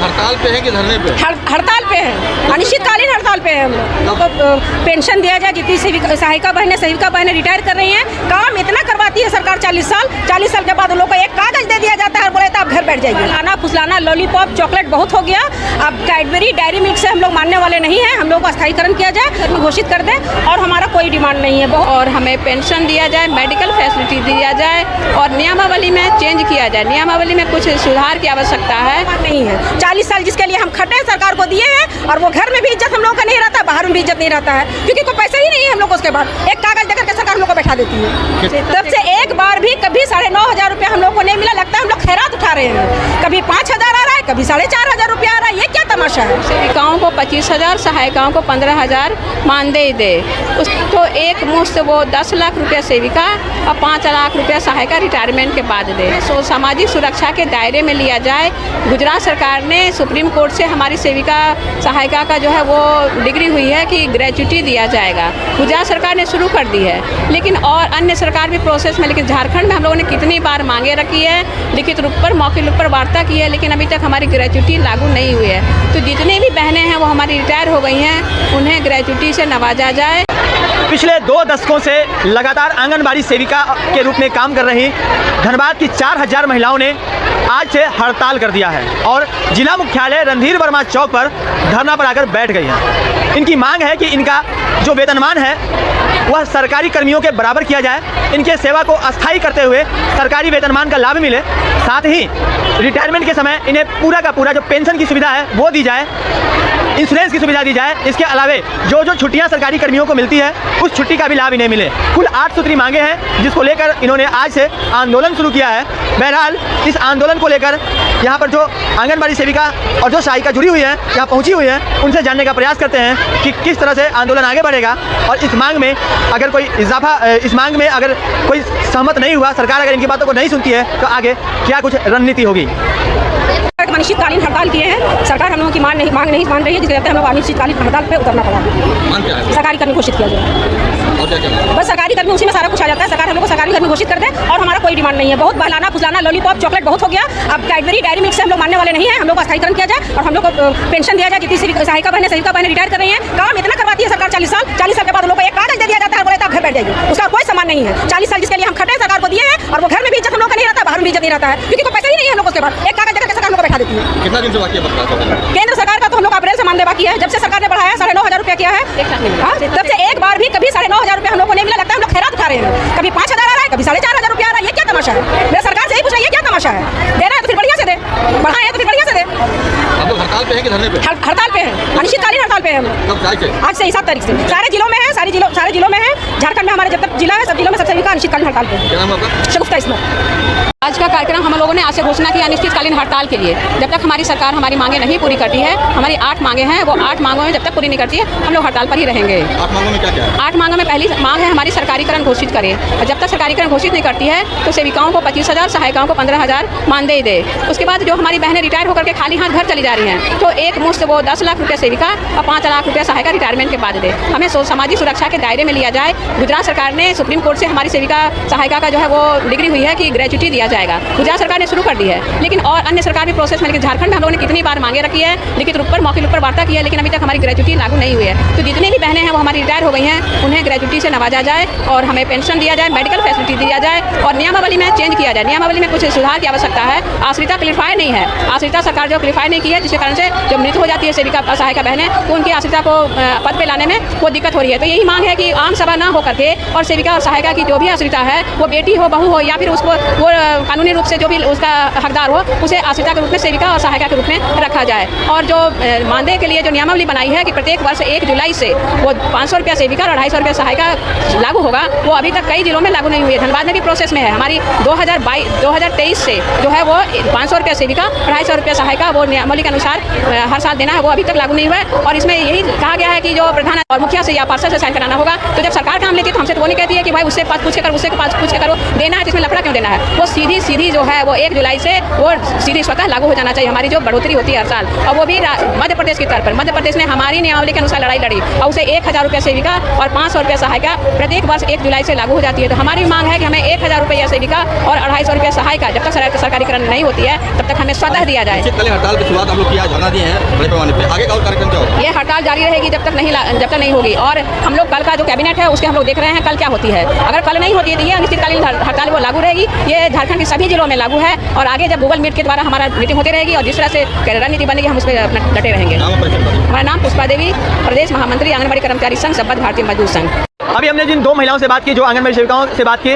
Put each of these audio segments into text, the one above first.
हड़ताल पे है कि धरने पे? हड़ताल पे है, अनिश्चितकालीन हड़ताल पे है हम लोग। तो पेंशन दिया जाए, जितनी सहायिका बहनें रिटायर कर रही हैं। काम इतना करवाती है सरकार 40 साल के बाद उन लोग को एक कागज दे दिया जाता है और बोले तो आप घर बैठ जाइए। खाना फुसलाना, लॉलीपॉप, चॉकलेट बहुत हो गया। अब कैडबरी, डेयरी मिल्क से हम लोग मानने वाले नहीं हैं। हम लोग का स्थायीकरण किया जाए, घोषित कर दें, और हमारा कोई डिमांड नहीं है। और हमें पेंशन दिया जाए, मेडिकल फैसिलिटी दिया जाए और नियमावली में चेंज किया जाए। नियमावली में कुछ सुधार की आवश्यकता है। नहीं है 40 साल जिसके लिए हम खटे सरकार को दिए हैं, और वो घर में भी इज्जत हम लोग का नहीं रहता, बाहर में भी इज्जत नहीं रहता है, क्योंकि कोई पैसा ही नहीं है हम लोग। उसके बाद एक कागज देकर के सरकार हम लोग को बैठा देती है। तब से एक बार भी कभी 9,500 रुपया हम लोग को नहीं मिला। लगता है हम लोग खैरात उठा रहे हैं। कभी 5,000 आ रहा है, कभी 4,500 रुपया आ रहा है। ये क्या तमाशा है? सेविकाओं को 25,000, सहायिकाओं को 15,000 मानदेय दे। उस तो एक मुश्त वो 10 लाख रुपया सेविका और 5 लाख रुपया सहायिका रिटायरमेंट के बाद दे। सो सामाजिक सुरक्षा के दायरे में लिया जाए। गुजरात सरकार ने सुप्रीम कोर्ट से हमारी सेविका सहायिका का जो है वो डिग्री हुई है कि ग्रेच्युटी दिया जाएगा। गुजरात सरकार ने शुरू कर दी है, लेकिन और अन्य सरकार भी प्रोसेस में। लेकिन झारखंड में हम लोगों ने कितनी बार मांगे रखी है, लिखित रूप पर, मौखिक रूप पर वार्ता की है, लेकिन अभी तक हमारी ग्रेच्युटी लागू नहीं हुई है। तो जितने भी बहनें हैं वो हमारी रिटायर हो गई हैं, उन्हें ग्रेच्युटी से नवाजा जाए। पिछले 2 दशकों से लगातार आंगनबाड़ी सेविका के रूप में काम कर रही धनबाद की 4,000 महिलाओं ने आज से हड़ताल कर दिया है और जिला मुख्यालय रणधीर वर्मा चौक पर धरना पर आकर बैठ गई हैं। इनकी मांग है कि इनका जो वेतनमान है वह सरकारी कर्मियों के बराबर किया जाए, इनके सेवा को अस्थायी करते हुए सरकारी वेतनमान का लाभ मिले, साथ ही रिटायरमेंट के समय इन्हें पूरा का पूरा जो पेंशन की सुविधा है वो दी जाए, इंश्योरेंस की सुविधा दी जाए। इसके अलावे जो छुट्टियां सरकारी कर्मियों को मिलती है उस छुट्टी का भी लाभ इन्हें मिले। कुल 8 सूत्री मांगे हैं, जिसको लेकर इन्होंने आज से आंदोलन शुरू किया है। बहरहाल इस आंदोलन को लेकर यहाँ पर जो आंगनबाड़ी सेविका और जो सहायिका जुड़ी हुई है, यहाँ पहुँची हुई है, उनसे जानने का प्रयास करते हैं कि किस तरह से आंदोलन आगे बढ़ेगा और इस मांग में अगर कोई इस मांग में अगर कोई सहमत नहीं हुआ, सरकार अगर इनकी बातों को नहीं सुनती है, तो आगे क्या कुछ रणनीति होगी। अनिश्चितकालीन हड़ताल किए हैं। सरकार हम लोगों की मांग नहीं मान रही है, जिसके चलते हम लोग अनिश्चितकालीन हड़ताल पे उतरना पड़ा। सरकारी कर्मी घोषित किया जाए। बस सरकारी कर्मी, उसी में सारा कुछ आ जाता है। सरकार हम लोग को सरकारी कर्मी घोषित कर दे और हमारा कोई डिमांड नहीं है। बहुत बहलाना फुसलाना, लॉलीपॉप, चॉकलेट बहुत हो गया। अब कैडबरी, डेयरी मिल्क से हम लोग मानने वाले नहीं हैं। हम लोग का स्थायीकरण किया जाए और हम लोग को पेंशन दिया जाए, जितनी सहायिका बहनें रिटायर कर रही हैं। काम इतना करवाती है सरकार 40 साल के बाद उन लोग को एक कागज दे दिया जाता है, बोले तो आप घर बैठ जाइए। उसका कोई सामान नहीं है। 40 साल जिसके लिए हम खटे सरकार को दिए हैं, और वो घर में भी इज्जत हम लोग का नहीं रहता, बाहर में भी इज्जत नहीं रहता है, क्योंकि कोई पैसा ही नहीं है हम लोग। उसके बाद एक कागज देकर सरकार हम लोग को बैठा देती है। कितना दिन से बाकी है बकाया? केंद्र सरकार का तो हम लोग अप्रैल से मानदेय बाकी है। जब से सरकार ने बढ़ाया 9,500 रुपया किया है, तब से एक बार भी कभी 9,500 रुपया हम लोग को नहीं मिला। लगता है हम लोग खैरात उठा रहे हैं। कभी 5,000 आ रहा है, कभी 4,500 रुपया आ रहा है। ये क्या तमाशा है? मेरा सरकार से ही पूछा, ये क्या तमाशा है? दे रहा है तो फिर बढ़िया से दे, बढ़ाए है तो फिर बढ़िया से दे। आप लोग हड़ताल पे है कि धरने पे? हड़ताल पे है, अनिश्चितकालीन हड़ताल पे है हम लोग। कब से? आज से 7 तारीख से सारे जिलों में है। सारे जिलों में है। झारखंड में हमारे जब तक जिला है, सब जिलों में सब सेविका अनिश्चितकालीन हड़ताल पे। क्या नाम है आपका? शगुफ्ता इस्मत। आज का कार्यक्रम हम लोगों ने आज से घोषणा की अनिश्चितकालीन हड़ताल के लिए। जब तक हमारी सरकार हमारी मांगे नहीं पूरी करती है, हमारी 8 मांगे हैं, वो 8 मांगों में जब तक पूरी नहीं करती है, हम लोग हड़ताल पर ही रहेंगे। 8 मांगों में क्या क्या है? 8 मांगों में पहली मांग है हमारी सरकारीकरण घोषित करे, और जब तक सरकारीकरण घोषित नहीं करती है तो सेविकाओं को 25,000, सहायिकाओं को 15,000 मानदेय दे। उसके बाद जो हमारी बहनें रिटायर होकर के खाली हाथ घर चली जा रही हैं, तो एक मुश्त वो 10 लाख रुपया सेविका और 5 लाख रुपया सहायिका रिटायरमेंट के बाद दे। हमें सामाजिक सुरक्षा के दायरे में लिया जाए। गुजरात सरकार ने सुप्रीम कोर्ट से हमारी सेविका सहायिका का जो है वो डिग्री हुई है कि ग्रेच्युटी दिया जाएगा। गुजरात सरकार ने शुरू कर दी है, लेकिन और अन्य सरकार भी प्रोसेस में। लेकिन झारखंड में हम लोगों ने कितनी बार मांगे रखी है, लिखित रूप पर, मौखिक रूप पर वार्ता की है, लेकिन अभी तक हमारी ग्रेच्युटी लागू नहीं हुई है। तो जितनी भी बहनें हैं वो हमारी रिटायर हो गई हैं, उन्हें ग्रेच्युटी से नवाजा जाए और हमें पेंशन दिया जाए, मेडिकल फैसिलिटी दिया जाए और नियमावली में चेंज किया जाए। नियमावली में कुछ सुधार की आवश्यकता है। आश्रिता क्लिफाई नहीं है। आश्रिता सरकार जो क्लिफाई नहीं की है, जिसके कारण से जब मृत्यु हो जाती है सेविका और सहायिका बहनें, तो उनकी आश्रिता को पद पे लाने में वो दिक्कत हो रही है। तो यही मांग है कि आम सभा ना होकर के और सेविका और सहायिका की जो भी आश्रिता है, वो बेटी हो, बहू हो, या फिर उसको वो कानूनी रूप से जो भी उसका हकदार हो, उसे आश्रिता के रूप में, सेविका और सहायिका के रूप में रखा जाए। और जो मानदेय के लिए जो नियमावली बनाई है कि प्रत्येक वर्ष 1 जुलाई से वो 500 रुपया सेविका और 250 रुपया सहायिका लागू होगा, वो अभी तक कई जिलों में लागू नहीं हुई है। धनबाद में भी प्रोसेस में है। हमारी 2023 से जो है वो 500 रुपया सेविका, 250 रुपया सहायिका वो नियमावली के अनुसार हर साल देना है, वो अभी तक लागू नहीं हुआ है। और इसमें यही कहा गया है कि जो प्रधान और मुखिया से या पार्षद से साइन कराना होगा। तो जब सरकार काम लेती है तो हमसे तो वो नहीं कहती है कि भाई उससे पास पूछे कर, उससे पास पूछे करो, देना है तो इसमें लफड़ा क्यों देना है। वो सीधी सीधी सीधी जो है वो 1 जुलाई से वो सीधी स्वतः लागू हो जाना चाहिए। हमारी जो बढ़ोतरी होती है हर साल, और वो भी मध्य प्रदेश की तर्ज पर। मध्य प्रदेश ने हमारी नियमावली के अनुसार लड़ाई लड़ी और उसे 1000 रुपये सेविका और 500 रुपये सहायिका प्रत्येक वर्ष 1 जुलाई से लागू हो जाती है। तो हमारी मांग है कि हमें 1000 रुपये सेविका और 250 रुपये सहायिका जब तक सरकारीकरण नहीं होती है तब तक हमें स्वतः दिया जाए। हड़ताल की शुरुआत हम लोग किया, धरना दिए हैं बड़े पैमाने पे, आगे का और कार्यक्रम क्या होगा? ये हड़ताल जारी रहेगी जब तक नहीं होगी। और हम लोग कल का जो कैबिनेट है उसके हम लोग देख रहे हैं कल क्या होती है। अगर कल नहीं होती है तो ये अनिश्चितकालीन हड़ताल वो लागू रहेगी। ये झारखंड के सभी जिलों में लागू है और आगे जब गूगल मीट के द्वारा हमारा मीटिंग होती रहेगी और जिस तरह से रणनीति बनेगी हम उस पर अपना डटे रहेंगे। हमारा नाम पुष्पा देवी, प्रदेश महामंत्री आंगनबाड़ी कर्मचारी संघ संबद्ध भारतीय मजदूर संघ। अभी हमने जिन 2 महिलाओं से बात की जो आंगनबाड़ी सेविकाओं से बात की,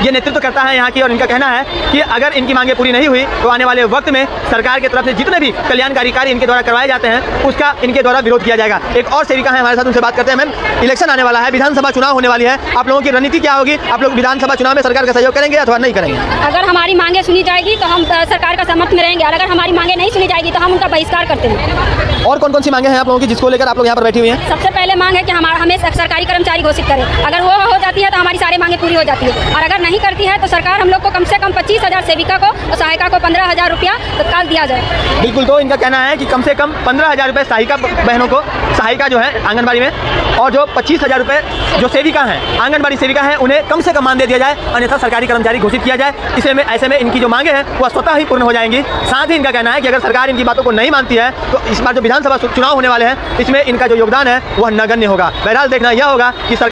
ये नेतृत्व करता है यहाँ की, और इनका कहना है कि अगर इनकी मांगें पूरी नहीं हुई तो आने वाले वक्त में सरकार की तरफ से जितने भी कल्याणकारी कार्य इनके द्वारा करवाए जाते हैं उसका इनके द्वारा विरोध किया जाएगा। एक और सेविका है हमारे साथ, उनसे बात करते हैं। मैम, इलेक्शन आने वाला है, विधानसभा चुनाव होने वाली है, आप लोगों की रणनीति क्या होगी? आप लोग विधानसभा चुनाव में सरकार का सहयोग करेंगे अथवा नहीं करेंगे? अगर हमारी मांगे सुनी जाएगी तो हम सरकार का समर्थन में रहेंगे और अगर हमारी मांगे नहीं सुनी जाएगी तो हम उनका बहिष्कार करते हैं। और कौन कौन सी मांगे हैं आप लोगों की जिसको लेकर आप लोग यहाँ पर बैठी हुई हैं? सबसे पहले मांग है कि हमें सरकारी कर्मचारी घोषित करें। अगर वो हो जाती है तो हमारी सारी मांगे पूरी हो जाती है और अगर नहीं करती है तो सरकार हम लोग को कम से कम 25,000 सेविका को और सहायिका को 15,000 रुपया तत्काल दिया जाए। बिल्कुल, तो इनका कहना है कि कम से कम 15,000 रुपये सहायिका बहनों को, सहायिका जो है आंगनबाड़ी में, और जो 25,000 रुपये जो सेविका हैं, आंगनबाड़ी सेविका हैं, उन्हें कम से कम मानदेय दिया जाए, अन्यथा सरकारी कर्मचारी घोषित किया जाए। ऐसे में इनकी जो मांगे हैं वह स्वतः ही पूर्ण हो जाएंगी। साथ ही इनका कहना है कि अगर सरकार इनकी बातों को नहीं मानती है तो इस बार जो विधानसभा चुनाव होने वाले हैं इसमें इनका जो योगदान है वह नगण्य होगा। बहरहाल देखना यह होगा कि